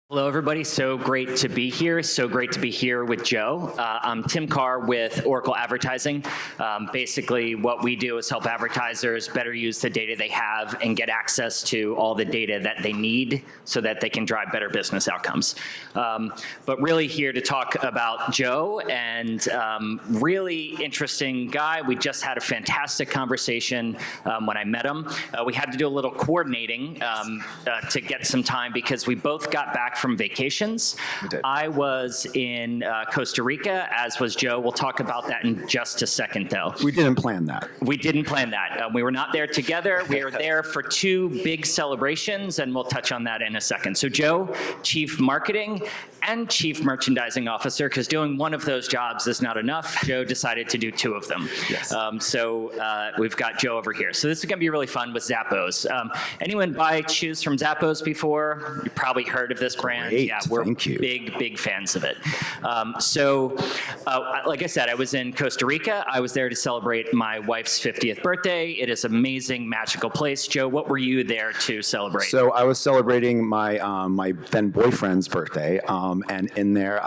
Hello, everybody. So great to be here. So great to be here with Joe. I'm Tim Carr with Oracle Advertising. Basically, what we do is help advertisers better use the data they have and get access to all the data that they need so that they can drive better business outcomes. But really here to talk about Joe, and really interesting guy. We just had a fantastic conversation when I met him. We had to do a little coordinating to get some time because we both got back from vacations. I was in Costa Rica, as was Joe. We'll talk about that in just a second, though. We didn't plan that. We didn't plan that. We were not there together. We were there for two big celebrations, and we'll touch on that in a second. So Joe, Chief Marketing and Chief Merchandising Officer, because doing one of those jobs is not enough. Joe decided to do two of them. Yes. We've got Joe over here. So this is going to be really fun with Zappos. Anyone buy shoes from Zappos before? You probably heard of this brand. Great. Yeah, we're Thank you. big fans of it. Like I said, I was in Costa Rica. I was there to celebrate my wife's 50th birthday. It is an amazing, magical place. Joe, what were you there to celebrate? So I was celebrating my my then boyfriend's birthday, and in there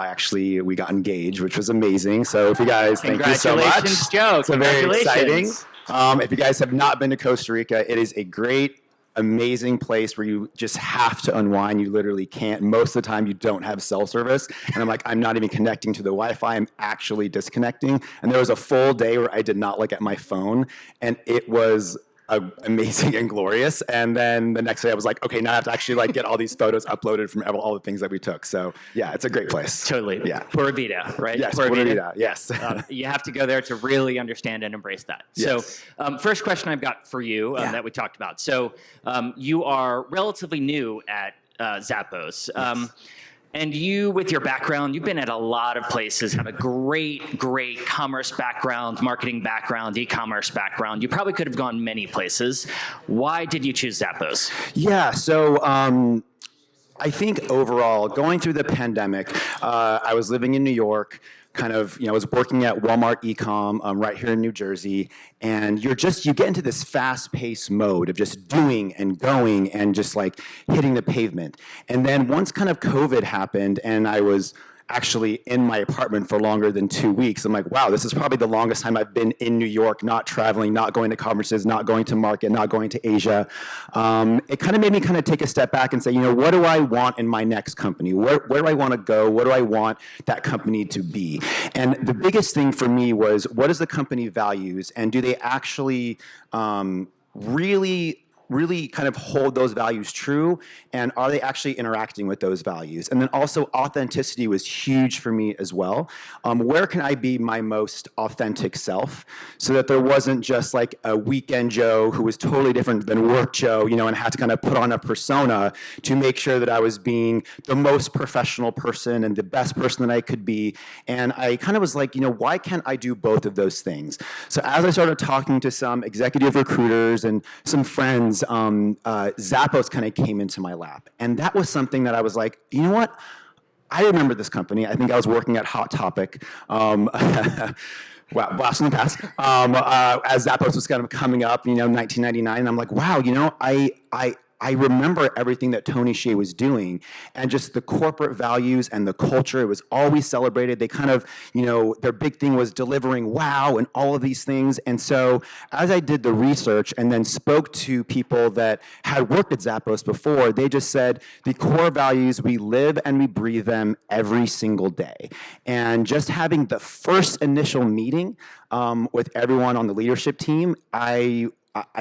we got engaged, which was amazing. So if you guys, thank you so much. Congratulations, Joe. It's very exciting. Congratulations. If you guys have not been to Costa Rica, it is a great, amazing place where you just have to unwind. You literally can't. Most of the time you don't have cell service. And I'm like, I'm not even connecting to the Wi-Fi. I'm actually disconnecting. And there was a full day where I did not look at my phone. And it was amazing and glorious. And then the next day I was like, okay, now I have to actually get all these photos uploaded from all the things that we took. So yeah, it's a great place. Totally. Yeah. Pura Vida, right? Yes, Pura Vida. Yes. You have to go there to really understand and embrace that. Yes. So first question I've got for you that we talked about. So you are relatively new at Zappos. Yes. And you, with your background, you've been at a lot of places, have a great commerce background, marketing background, e-commerce background. You probably could have gone many places. Why did you choose Zappos? Yeah, so I think overall, going through the pandemic, I was living in New York, I was working at Walmart e-com right here in New Jersey, and you get into this fast-paced mode of just doing and going and just hitting the pavement. And then once kind of COVID happened and I was actually in my apartment for longer than 2 weeks, I'm like, wow, this is probably the longest time I've been in New York, not traveling, not going to conferences, not going to market, not going to Asia. It kind of made me take a step back and say, what do I want in my next company? Where do I want to go? What do I want that company to be? And the biggest thing for me was, what is the company values, and do they actually really kind of hold those values true, and are they actually interacting with those values? And then also authenticity was huge for me as well. Where can I be my most authentic self, so that there wasn't just a weekend Joe who was totally different than work Joe, and had to kind of put on a persona to make sure that I was being the most professional person and the best person that I could be. And I kind of was like, why can't I do both of those things? So as I started talking to some executive recruiters and some friends, Zappos kind of came into my lap. And that was something that I was like, you know what? I remember this company. I think I was working at Hot Topic. Wow, blast from the past. As Zappos was kind of coming up, 1999, and I'm like, wow, I remember everything that Tony Hsieh was doing, and just the corporate values and the culture. It was always celebrated. They kind of, their big thing was delivering wow and all of these things. And so as I did the research and then spoke to people that had worked at Zappos before, they just said the core values, we live and we breathe them every single day. And just having the first initial meeting with everyone on the leadership team, I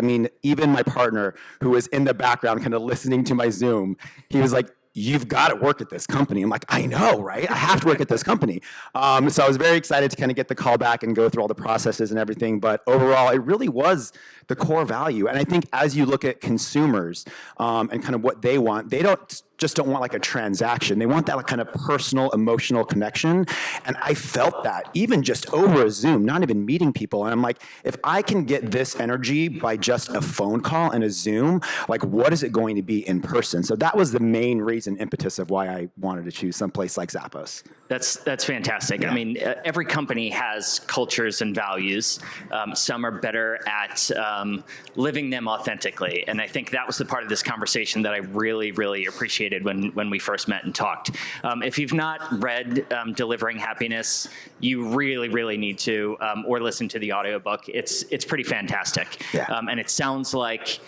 mean, even my partner, who was in the background kind of listening to my Zoom, he was like, you've got to work at this company. I'm like, I know, right? I have to work at this company. So I was very excited to kind of get the call back and go through all the processes and everything. But overall, it really was the core value. And I think as you look at consumers and kind of what they want, they don't want a transaction. They want that kind of personal, emotional connection. And I felt that even just over a Zoom, not even meeting people. And I'm like, if I can get this energy by just a phone call and a Zoom, what is it going to be in person? So that was the main reason reason, impetus of why I wanted to choose some place like Zappos. That's fantastic. Yeah. I mean, every company has cultures and values. Some are better at living them authentically, and I think that was the part of this conversation that I really, really appreciated when we first met and talked. If you've not read Delivering Happiness, you really, really need to, or listen to the audiobook. It's pretty fantastic, and it sounds like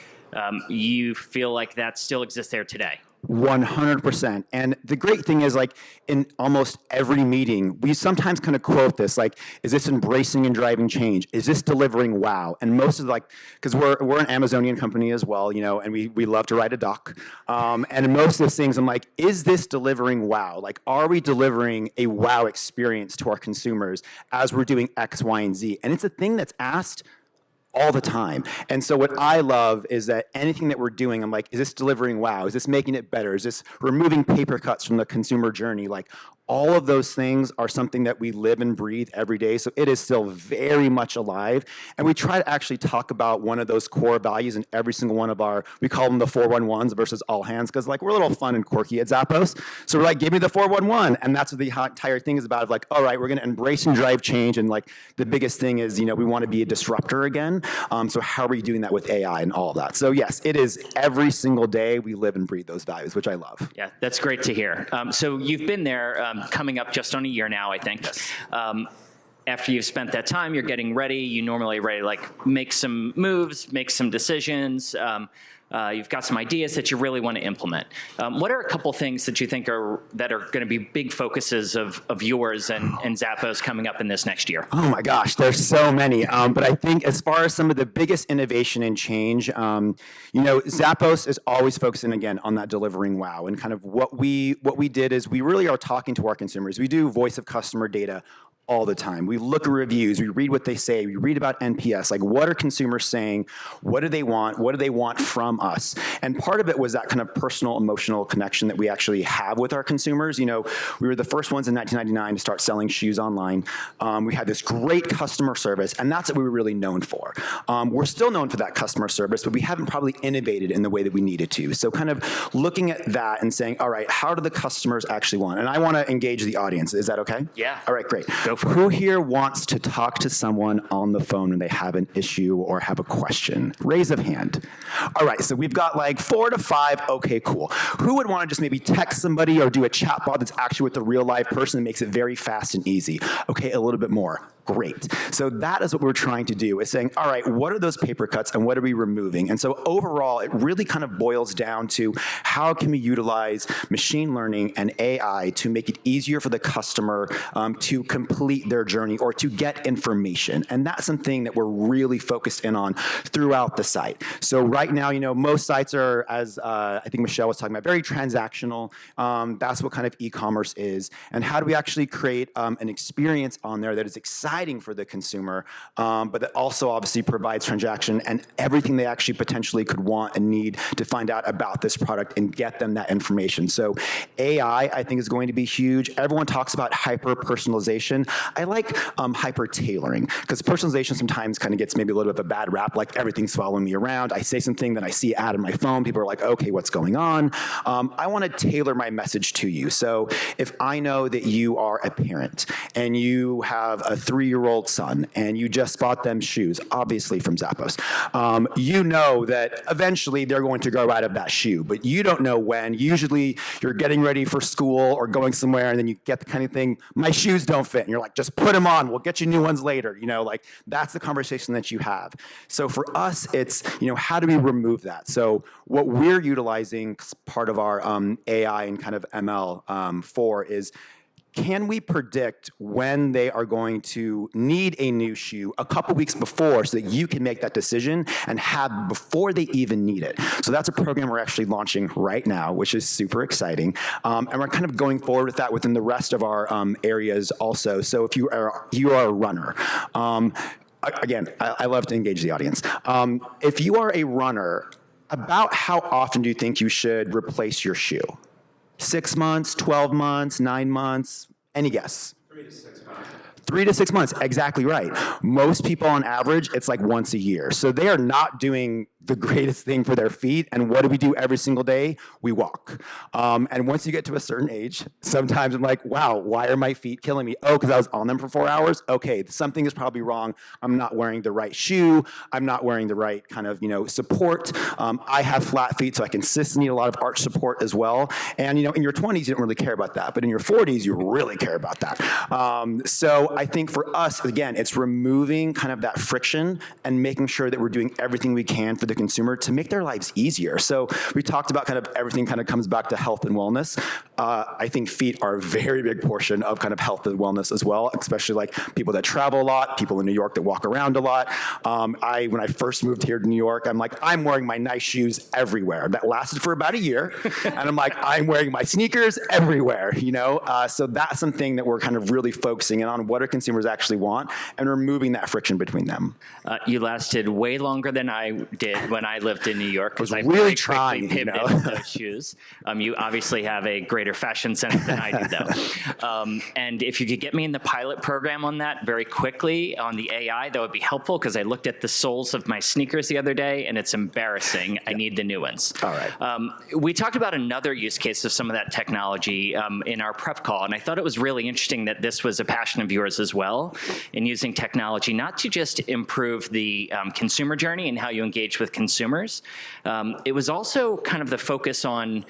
you feel like that still exists there today. 100%. And the great thing is, like, in almost every meeting, we sometimes kind of quote this, like, is this embracing and driving change? Is this delivering wow? And most of because we're an Amazonian company as well, and we love to ride a dock. And in most of those things, I'm like, is this delivering wow? Like, are we delivering a wow experience to our consumers as we're doing X, Y, and Z? And it's a thing that's asked all the time. And so what I love is that anything that we're doing, I'm like, is this delivering wow? Is this making it better? Is this removing paper cuts from the consumer journey? Like, all of those things are something that we live and breathe every day. So it is still very much alive. And we try to actually talk about one of those core values in every single one of we call them the 411s versus all hands, because like we're a little fun and quirky at Zappos. So we're like, give me the 411. And that's what the entire thing is about, of like, all right, we're going to embrace and drive change. And like the biggest thing is, we want to be a disruptor again. So how are we doing that with AI and all of that? So yes, it is every single day we live and breathe those values, which I love. Yeah, that's great to hear. So you've been there coming up just on a year now, I think. Yes. After you've spent that time, you're getting ready. You normally ready to like make some moves, make some decisions. You've got some ideas that you really want to implement. What are a couple things that you think are going to be big focuses of yours and Zappos coming up in this next year? Oh my gosh, there's so many. But I think as far as some of the biggest innovation and change, Zappos is always focusing again on that delivering wow. And kind of what we did is we really are talking to our consumers. We do voice of customer data all the time. We look at reviews, we read what they say, we read about NPS, like what are consumers saying, what do they want, what do they want from us? And part of it was that kind of personal, emotional connection that we actually have with our consumers. We were the first ones in 1999 to start selling shoes online. We had this great customer service, and that's what we were really known for. We're still known for that customer service, but we haven't probably innovated in the way that we needed to. So kind of looking at that and saying, all right, how do the customers actually want? And I want to engage the audience. Is that okay? Yeah. All right, great. Who here wants to talk to someone on the phone when they have an issue or have a question? Raise of hand. All right, so we've got like 4 to 5. Okay, cool. Who would want to just maybe text somebody or do a chat bot that's actually with the real live person that makes it very fast and easy? Okay, a little bit more. Great. So that is what we're trying to do, is saying, all right, what are those paper cuts and what are we removing? And so overall, it really kind of boils down to how can we utilize machine learning and AI to make it easier for the customer to complete their journey or to get information. And that's something that we're really focused in on throughout the site. So right now, most sites are, as I think Michelle was talking about, very transactional. That's what kind of e-commerce is. And how do we actually create an experience on there that is exciting for the consumer, but that also obviously provides transaction and everything they actually potentially could want and need to find out about this product and get them that information. So AI, I think, is going to be huge. Everyone talks about hyper-personalization. I like hyper-tailoring, because personalization sometimes kind of gets maybe a little bit of a bad rap, like everything's following me around. I say something, then I see an ad on my phone. People are like, okay, what's going on? I want to tailor my message to you. So if I know that you are a parent and you have a 3-year-old son and you just bought them shoes, obviously from Zappos, you know that eventually they're going to grow out of that shoe, but you don't know when. Usually you're getting ready for school or going somewhere and then you get the kind of thing, my shoes don't fit. And you're like, just put them on. We'll get you new ones later. Like that's the conversation that you have. So for us, it's, how do we remove that? So what we're utilizing part of our AI and kind of ML for is, can we predict when they are going to need a new shoe a couple weeks before so that you can make that decision and have before they even need it? So that's a program we're actually launching right now, which is super exciting. And we're kind of going forward with that within the rest of our areas also. So if you are a runner, again, I love to engage the audience. If you are a runner, about how often do you think you should replace your shoe? 6 months, 12 months, 9 months? Any guess? 3 to 6 months. 3 to 6 months, exactly right. Most people on average, it's like once a year. So they are not doing the greatest thing for their feet. And what do we do every single day? We walk. And once you get to a certain age, sometimes I'm like, wow, why are my feet killing me? Oh, because I was on them for 4 hours? Okay, something is probably wrong. I'm not wearing the right shoe. I'm not wearing the right kind of, support. I have flat feet, so I consistently need a lot of arch support as well. And, in your 20s, you don't really care about that. But in your 40s, you really care about that. So I think for us, again, it's removing kind of that friction and making sure that we're doing everything we can for the consumer to make their lives easier. So we talked about kind of everything kind of comes back to health and wellness. I think feet are a very big portion of kind of health and wellness as well, especially like people that travel a lot, people in New York that walk around a lot. When I first moved here to New York, I'm like, I'm wearing my nice shoes everywhere. That lasted for about a year. And I'm like, I'm wearing my sneakers everywhere, So that's something that we're kind of really focusing in on. What do consumers actually want? And removing that friction between them. You lasted way longer than I did when I lived in New York because I really very trying, quickly pivoted those shoes. You obviously have a greater fashion sense than I do, though. And if you could get me in the pilot program on that very quickly on the AI, that would be helpful because I looked at the soles of my sneakers the other day and it's embarrassing. I need the new ones. All right. We talked about another use case of some of that technology in our prep call, and I thought it was really interesting that this was a passion of yours as well in using technology, not to just improve the consumer journey and how you engage with consumers. It was also kind of the focus on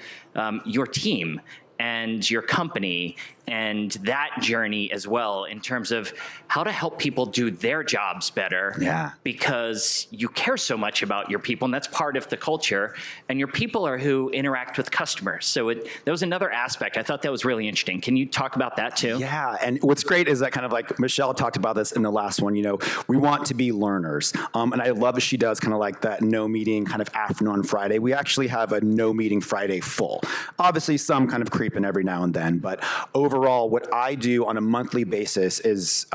your team and your company and that journey as well in terms of how to help people do their jobs better. Yeah. Because you care so much about your people, and that's part of the culture, and your people are who interact with customers. So that was another aspect. I thought that was really interesting. Can you talk about that too? Yeah, and what's great is that kind of like Michelle talked about this in the last one, we want to be learners. And I love that she does kind of like that no meeting kind of afternoon on Friday. We actually have a no meeting Friday full. Obviously some kind of creeping every now and then, but overall, what I do on a monthly basis is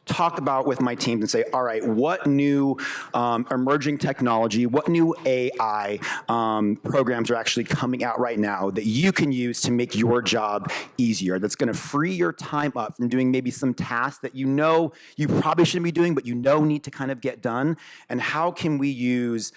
talk about with my teams and say, all right, what new emerging technology, what new AI programs are actually coming out right now that you can use to make your job easier, that's going to free your time up from doing maybe some tasks that you probably shouldn't be doing, but need to kind of get done, and how can we use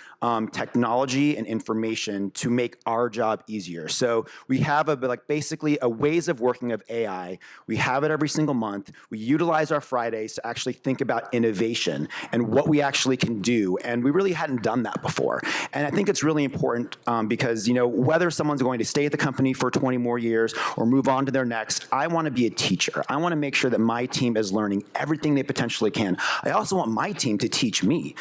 technology and information to make our job easier. So we have basically a ways of working of AI. We have it every single month. We utilize our Fridays to actually think about innovation and what we actually can do. And we really hadn't done that before. And I think it's really important because, whether someone's going to stay at the company for 20 more years or move on to their next, I want to be a teacher. I want to make sure that my team is learning everything they potentially can. I also want my team to teach me.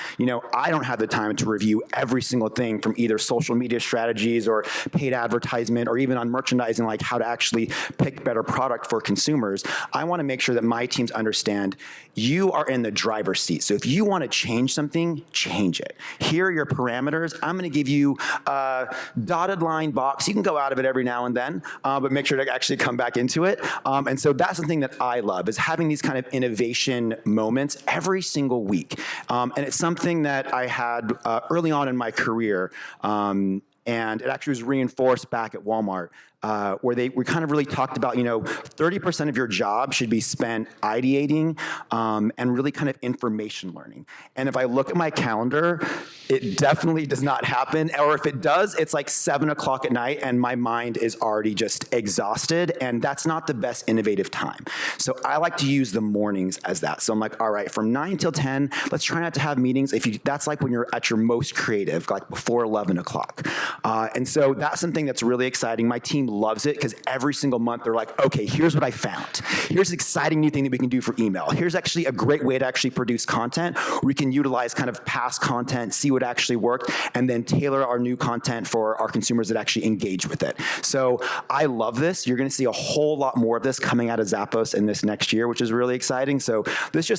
I don't have the time to review every single thing from either social media strategies or paid advertisement or even on merchandising, like how to actually pick better product for consumers. I want to make sure that my teams understand you are in the driver's seat. So if you want to change something, change it. Here are your parameters. I'm going to give you a dotted line box. You can go out of it every now and then, but make sure to actually come back into it. And so that's the thing that I love, is having these kind of innovation moments every single week. And it's something that I had early on in my career, and it actually was reinforced back at Walmart, where we kind of really talked about, 30% of your job should be spent ideating and really kind of information learning. And if I look at my calendar, it definitely does not happen. Or if it does, it's like 7 o'clock at night and my mind is already just exhausted, and that's not the best innovative time. So I like to use the mornings as that. So I'm like, all right, from 9 till 10, let's try not to have meetings. That's like when you're at your most creative, like before 11 o'clock. And so that's something that's really exciting. My team loves it because every single month they're like, okay, here's what I found. Here's an exciting new thing that we can do for email. Here's actually a great way to actually produce content. We can utilize kind of past content, see what actually worked, and then tailor our new content for our consumers that actually engage with it. So I love this. You're going to see a whole lot more of this coming out of Zappos in this next year, which is really exciting. So this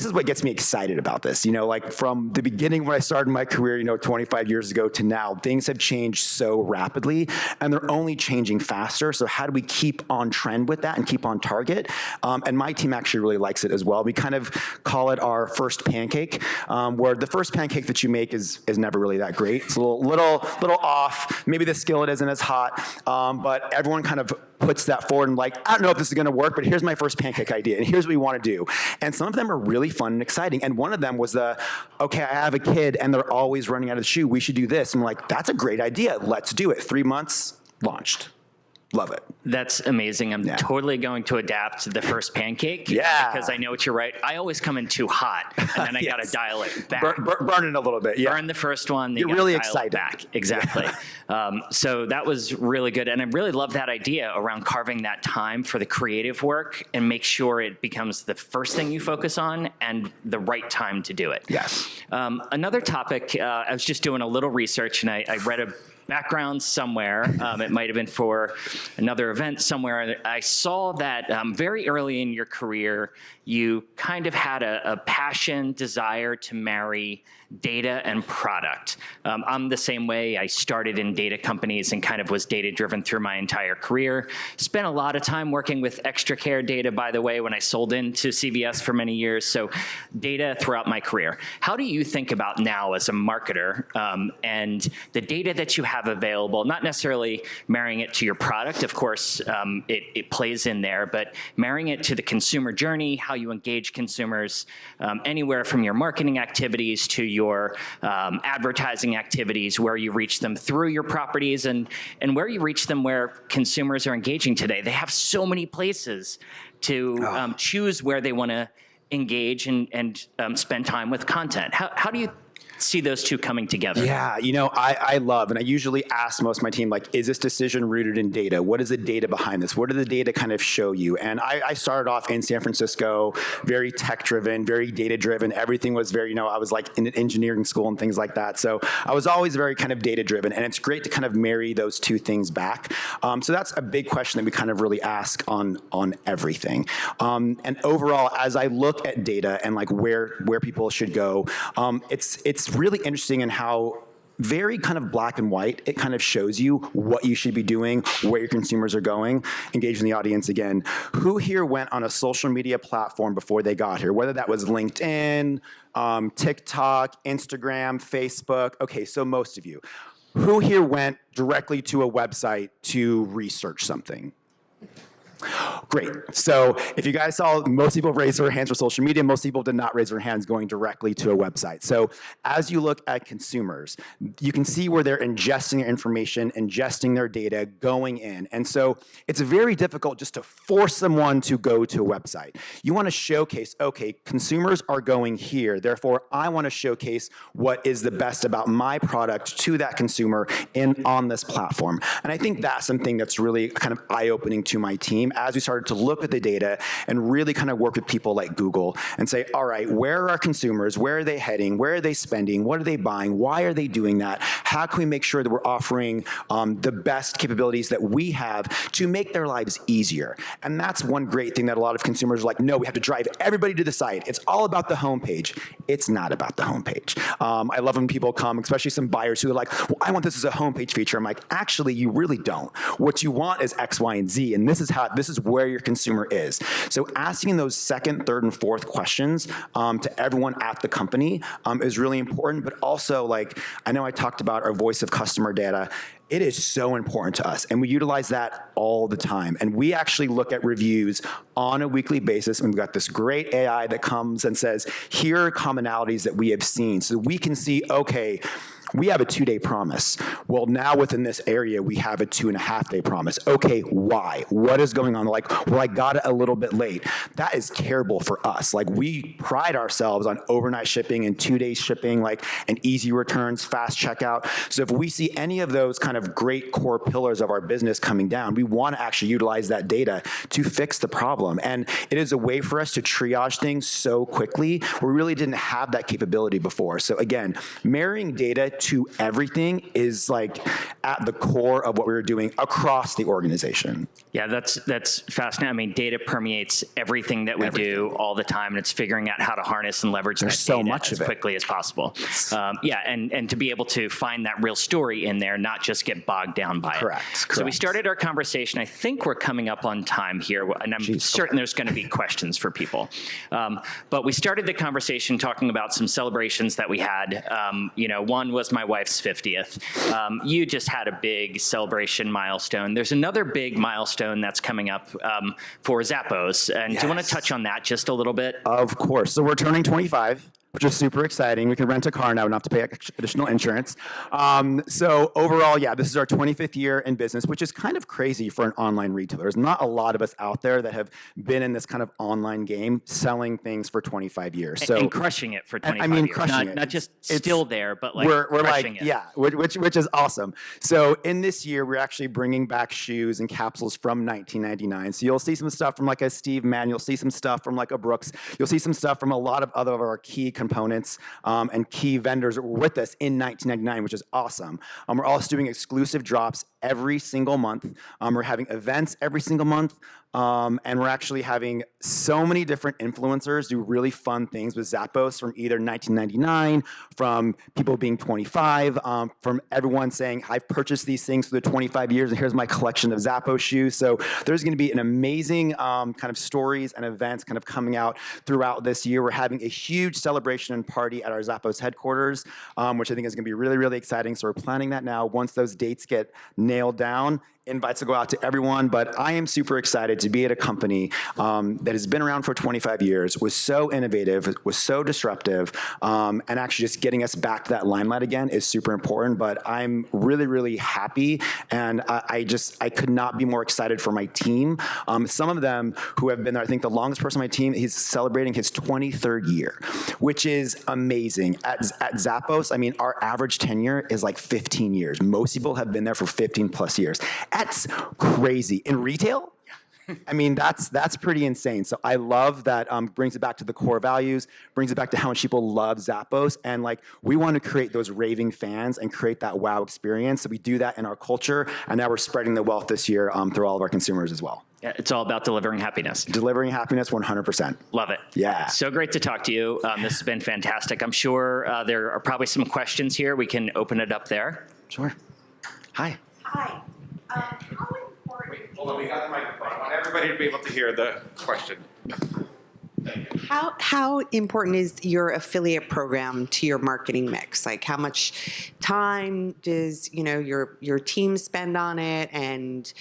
is what gets me excited about this. From the beginning when I started my career, 25 years ago to now, things have changed so rapidly and they're only changing faster. So how do we keep on trend with that and keep on target? And my team actually really likes it as well. We kind of call it our first pancake, where the first pancake that you make is never really that great. It's a little off. Maybe the skillet isn't as hot, but everyone kind of puts that forward and like, I don't know if this is going to work, but here's my first pancake idea, and here's what we want to do. And some of them are really fun and exciting. And one of them was okay, I have a kid and they're always running out of the shoe. We should do this. And I'm like, that's a great idea. Let's do it. 3 months, launched. Love it. That's amazing. I'm totally going to adapt the first pancake. Yeah. Because I know what you're right. I always come in too hot, and then I got to dial it back. Burn it a little bit. Yeah. Burn the first one. You're really excited. Back. Exactly. So that was really good. And I really love that idea around carving that time for the creative work and make sure it becomes the first thing you focus on and the right time to do it. Yes. Another topic, I was just doing a little research, and I read a background somewhere. It might have been for another event somewhere. I saw that very early in your career, you kind of had a passion, desire to marry data and product. I'm the same way. I started in data companies and kind of was data-driven through my entire career. Spent a lot of time working with extra care data, by the way, when I sold into CVS for many years. So data throughout my career. How do you think about now as a marketer and the data that you have available, not necessarily marrying it to your product, of course, it plays in there, but marrying it to the consumer journey, how you engage consumers, anywhere from your marketing activities to your advertising activities, where you reach them through your properties and where you reach them where consumers are engaging today. They have so many places to choose where they want to engage and spend time with content. How do you see those two coming together? Yeah, I love, and I usually ask most of my team, like, is this decision rooted in data? What is the data behind this? What do the data kind of show you? And I started off in San Francisco, very tech-driven, very data-driven. Everything was very, I was like in an engineering school and things like that. So I was always very kind of data-driven, and it's great to kind of marry those two things back. So that's a big question that we kind of really ask on everything. And overall, as I look at data and like where people should go, it's really interesting in how very kind of black and white, it kind of shows you what you should be doing, where your consumers are going. Engaging the audience again. Who here went on a social media platform before they got here? Whether that was LinkedIn, TikTok, Instagram, Facebook. Okay, so most of you. Who here went directly to a website to research something? Great. So if you guys saw, most people raised their hands for social media. Most people did not raise their hands going directly to a website. So as you look at consumers, you can see where they're ingesting their information, ingesting their data, going in. And so it's very difficult just to force someone to go to a website. You want to showcase, okay, consumers are going here. Therefore, I want to showcase what is the best about my product to that consumer on this platform. And I think that's something that's really kind of eye-opening to my team as we started to look at the data and really kind of work with people like Google and say, all right, where are our consumers? Where are they heading? Where are they spending? What are they buying? Why are they doing that? How can we make sure that we're offering the best capabilities that we have to make their lives easier? And that's one great thing that a lot of consumers are like, no, we have to drive everybody to the site. It's all about the homepage. It's not about the homepage. I love when people come, especially some buyers who are like, well, I want this as a homepage feature. I'm like, actually, you really don't. What you want is X, Y, and Z, and this is where your consumer is. So asking those second, third, and fourth questions to everyone at the company is really important, but also, like, I know I talked about our voice of customer data. It is so important to us, and we utilize that all the time. And we actually look at reviews on a weekly basis, and we've got this great AI that comes and says, here are commonalities that we have seen, so we can see, okay, we have a 2-day promise. Well, now within this area, we have a 2.5-day promise. Okay, why? What is going on? Like, well, I got it a little bit late. That is terrible for us. Like, we pride ourselves on overnight shipping and 2-day shipping, like, and easy returns, fast checkout. So if we see any of those kind of great core pillars of our business coming down, we want to actually utilize that data to fix the problem. And it is a way for us to triage things so quickly. We really didn't have that capability before. So again, marrying data to everything is like at the core of what we were doing across the organization. Yeah, that's fascinating. I mean, data permeates everything that we do all the time, and it's figuring out how to harness and leverage that so data much as of it. quickly as possible. Yeah, and to be able to find that real story in there, not just get bogged down by it. Correct. So we started our conversation. I think we're coming up on time here, and I'm certain there's going to be questions for people. But we started the conversation talking about some celebrations that we had. One was my wife's 50th. You just had a big celebration milestone. There's another big milestone that's coming up for Zappos. And do you want to touch on that just a little bit? Of course. So we're turning 25. Which is super exciting. We can rent a car now and not have to pay additional insurance. So overall, this is our 25th year in business, which is kind of crazy for an online retailer. There's not a lot of us out there that have been in this kind of online game selling things for 25 years. So and crushing it for 25 years. Crushing it. Not just still there, but like we're crushing it. Yeah, which is awesome. So in this year, we're actually bringing back shoes and capsules from 1999. So you'll see some stuff from like a Steve Madden. You'll see some stuff from like a Brooks. You'll see some stuff from a lot of other of our key components and key vendors that were with us in 1999, which is awesome. We're also doing exclusive drops every single month. We're having events every single month. And we're actually having so many different influencers do really fun things with Zappos from either 1999, from people being 25, from everyone saying, I've purchased these things for the 25 years, and here's my collection of Zappos shoes. So there's going to be an amazing kind of stories and events kind of coming out throughout this year. We're having a huge celebration and party at our Zappos headquarters, which I think is going to be really, really exciting. So we're planning that now. Once those dates get nailed down, invites will go out to everyone, but I am super excited to be at a company that has been around for 25 years, was so innovative, was so disruptive, and actually just getting us back to that limelight again is super important. But I'm really, really happy, and I could not be more excited for my team. Some of them who have been there, I think the longest person on my team, he's celebrating his 23rd year, which is amazing. At Zappos, I mean, our average tenure is like 15 years. Most people have been there for 15 plus years. That's crazy. In retail, I mean, that's pretty insane. So I love that brings it back to the core values, brings it back to how much people love Zappos. And like, we want to create those raving fans and create that wow experience. So we do that in our culture. And now we're spreading the wealth this year through all of our consumers as well. Yeah, it's all about delivering happiness. Delivering happiness 100%. Love it. Yeah. So great to talk to you. This has been fantastic. I'm sure there are probably some questions here. We can open it up there. Sure. Hi. Hi. How important? Hold on, we got the microphone. I want everybody to be able to hear the question. How important is your affiliate program to your marketing mix? Like, how much time does your team spend on it, and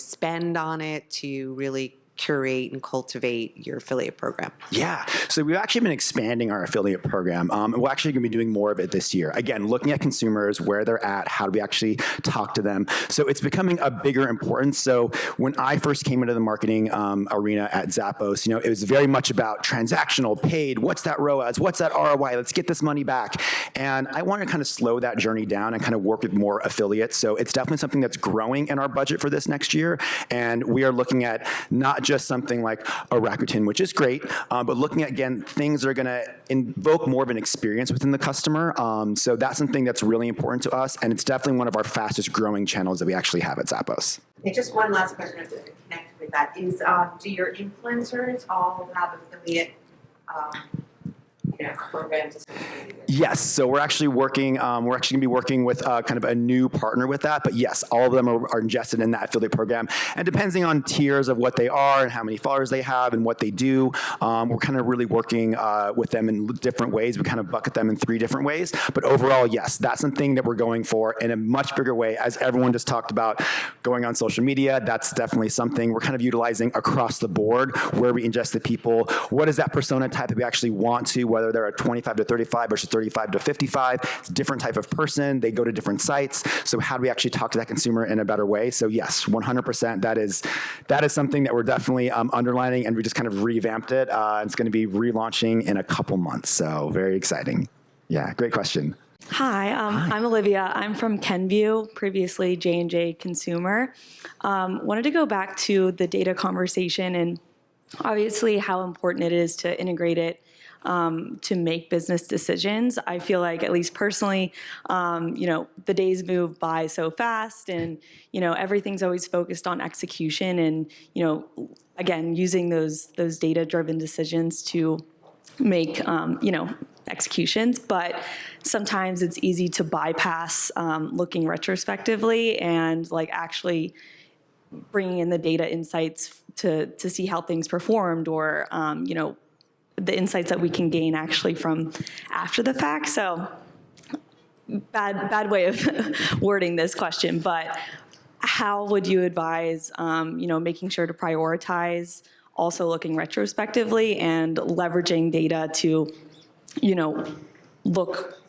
spend on it to really curate and cultivate your affiliate program? Yeah, so we've actually been expanding our affiliate program. And we're actually going to be doing more of it this year. Again, looking at consumers, where they're at, how do we actually talk to them. So it's becoming a bigger importance. So when I first came into the marketing arena at Zappos, it was very much about transactional, paid, what's that ROAS, what's that ROI, let's get this money back. And I want to kind of slow that journey down and kind of work with more affiliates. So it's definitely something that's growing in our budget for this next year. And we are looking at not just something like a Rakuten, which is great, but looking at, again, things that are going to invoke more of an experience within the customer. So that's something that's really important to us, and it's definitely one of our fastest growing channels that we actually have at Zappos. And just one last question to connect with that is, do your influencers all have affiliate programs? Yes, so we're actually working. We're actually going to be working with kind of a new partner with that. But yes, all of them are ingested in that affiliate program. And depending on tiers of what they are and how many followers they have and what they do, we're kind of really working with them in different ways. We kind of bucket them in 3 different ways. But overall, yes, that's something that we're going for in a much bigger way. As everyone just talked about, going on social media, that's definitely something we're kind of utilizing across the board, where we ingest the people. What is that persona type that we actually want to, whether they're a 25 to 35 versus 35 to 55, it's a different type of person. They go to different sites. So how do we actually talk to that consumer in a better way? So yes, 100%. That is something that we're definitely underlining, and we just kind of revamped it. It's going to be relaunching in a couple months. So very exciting. Yeah, great question. Hi, I'm Olivia. I'm from Kenview, previously J&J Consumer. Wanted to go back to the data conversation and obviously how important it is to integrate it to make business decisions. I feel like, at least personally, the days move by so fast, and everything's always focused on execution, and again, using those data-driven decisions to make, executions, but sometimes it's easy to bypass looking retrospectively and like actually bringing in the data insights to see how things performed, or the insights that we can gain actually from after the fact. So bad way of wording this question, but how would you advise making sure to prioritize also looking retrospectively and leveraging data to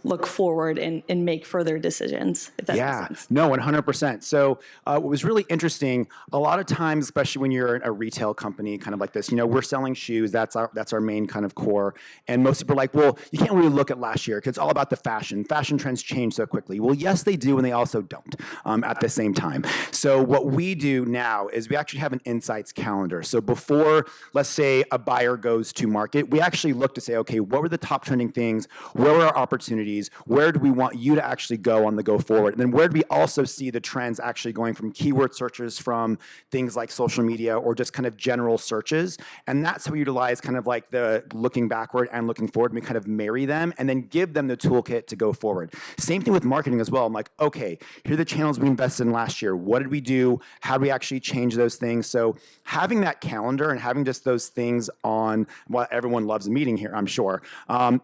look forward and make further decisions, if that makes sense. No, 100%. So what was really interesting, a lot of times, especially when you're a retail company kind of like this, we're selling shoes, that's our main kind of core. And most people are like, well, you can't really look at last year because it's all about the fashion. Fashion trends change so quickly. Well, yes, they do, and they also don't at the same time. So what we do now is we actually have an insights calendar. So before, let's say, a buyer goes to market, we actually look to say, okay, what were the top trending things? Where were our opportunities? Where do we want you to actually go on the go forward? And then where do we also see the trends actually going from keyword searches, from things like social media, or just kind of general searches? And that's how we utilize kind of like the looking backward and looking forward, and we kind of marry them and then give them the toolkit to go forward. Same thing with marketing as well. I'm like, okay, here are the channels we invested in last year. What did we do? How do we actually change those things? So having that calendar and having just those things on, well, everyone loves a meeting here, I'm sure.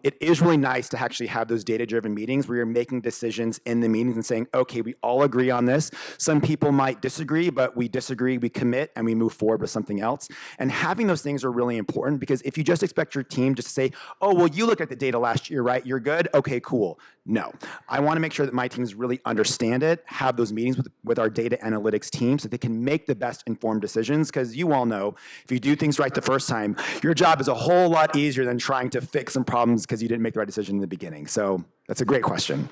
It is really nice to actually have those data-driven meetings where you're making decisions in the meetings and saying, okay, we all agree on this. Some people might disagree, but we disagree, we commit, and we move forward with something else. And having those things are really important, because if you just expect your team just to say, oh, well, you looked at the data last year, right? You're good? Okay, cool. No. I want to make sure that my teams really understand it, have those meetings with our data analytics team so they can make the best informed decisions, because you all know, if you do things right the first time, your job is a whole lot easier than trying to fix some problems because you didn't make the right decision in the beginning. So that's a great question.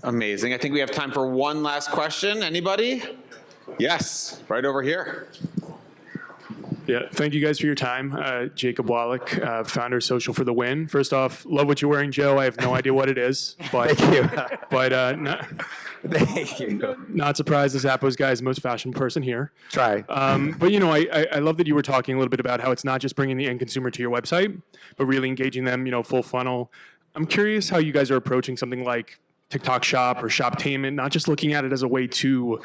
Amazing. I think we have time for one last question. Anybody? Yes, right over here. Yeah, thank you guys for your time. Jacob Wallach, founder of Social for the Win. First off, love what you're wearing, Joe. I have no idea what it is, but Thank you. but Thank you. not surprised the Zappos guy is the most fashion person here. Try. But I love that you were talking a little bit about how it's not just bringing the end consumer to your website, but really engaging them, full funnel. I'm curious how you guys are approaching something like TikTok Shop or Shoptainment, not just looking at it as a way to,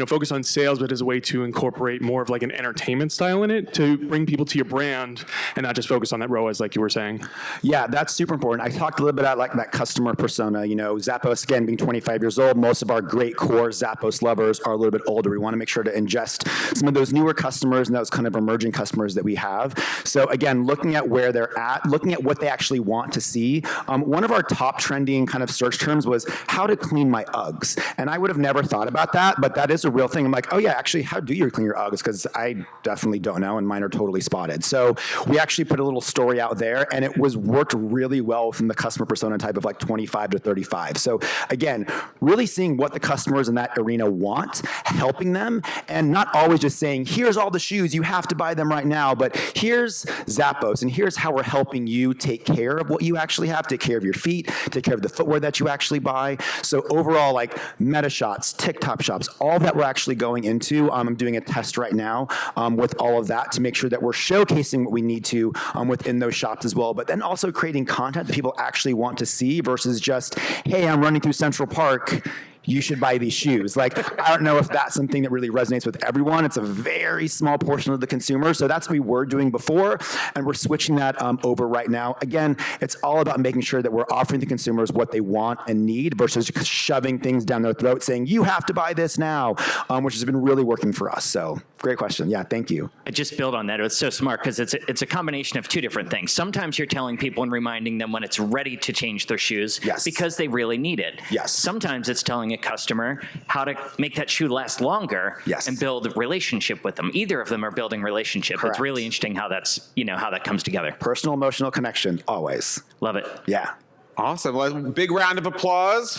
focus on sales, but as a way to incorporate more of like an entertainment style in it to bring people to your brand and not just focus on that ROAS like you were saying. Yeah, that's super important. I talked a little bit about like that customer persona. Zappos, again, being 25 years old, most of our great core Zappos lovers are a little bit older. We want to make sure to ingest some of those newer customers and those kind of emerging customers that we have. So again, looking at where they're at, looking at what they actually want to see. One of our top trending kind of search terms was how to clean my Uggs. And I would have never thought about that, but that is a real thing. I'm like, oh yeah, actually, how do you clean your Uggs? Because I definitely don't know, and mine are totally spotted. So we actually put a little story out there, and it was worked really well from the customer persona type of like 25 to 35. So again, really seeing what the customers in that arena want, helping them, and not always just saying, here's all the shoes, you have to buy them right now, but here's Zappos, and here's how we're helping you take care of what you actually have, take care of your feet, take care of the footwear that you actually buy. So overall, like meta shots, TikTok shops, all that we're actually going into. I'm doing a test right now with all of that to make sure that we're showcasing what we need to within those shops as well, but then also creating content that people actually want to see versus just, hey, I'm running through Central Park, you should buy these shoes. Like, I don't know if that's something that really resonates with everyone. It's a very small portion of the consumer. So that's what we were doing before, and we're switching that over right now. Again, it's all about making sure that we're offering the consumers what they want and need versus just shoving things down their throat saying, you have to buy this now, which has been really working for us. So great question. Yeah, thank you. I just build on that. It's so smart because it's a combination of two different things. Sometimes you're telling people and reminding them when it's ready to change their shoes because they really need it. Yes. Sometimes it's telling a customer how to make that shoe last longer and build a relationship with them. Either of them are building relationship. Correct. It's really interesting how that's, how that comes together. Personal emotional connection, always. Love it. Yeah. Awesome. Well, big round of applause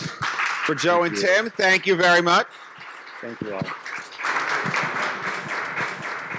for Joe and Tim. Thank you very much. Thank you all.